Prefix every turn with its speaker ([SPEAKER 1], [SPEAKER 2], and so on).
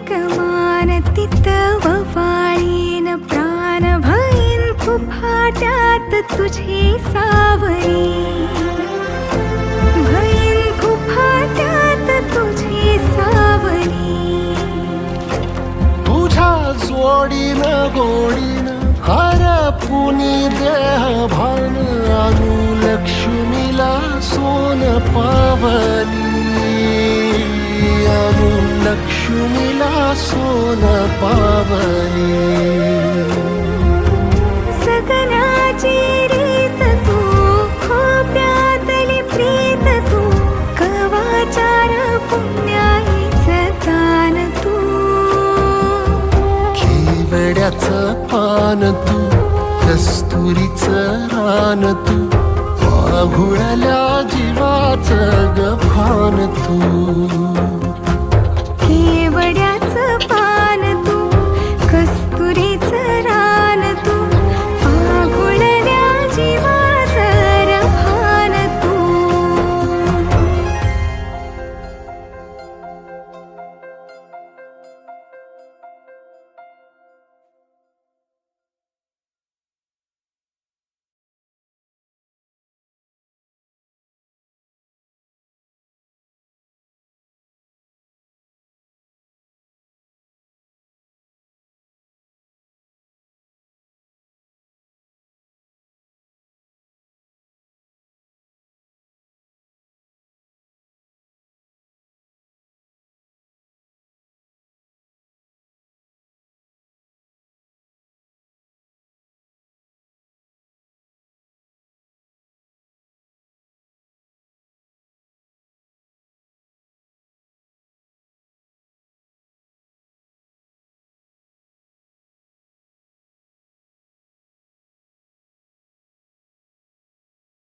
[SPEAKER 1] एक मान तितव वाळीन प्राण भईन खुफाट्यात तुझी सावरी भईन खुफाट्यात तुझी सावरी
[SPEAKER 2] तुझ्या जोडीन गोडीन हरपुनी देह भान आणू लक्ष्मीला सोन पावली आणू लक्ष्मीला सोन पावली
[SPEAKER 1] सगनाची रीत तू खोप्यातली प्रीत तू कवाचार पुण्याईचं दान तू
[SPEAKER 2] केवड्याचं पान तू कस्तुरीचं रान तू आघुळल्या जीवाचं गभान तू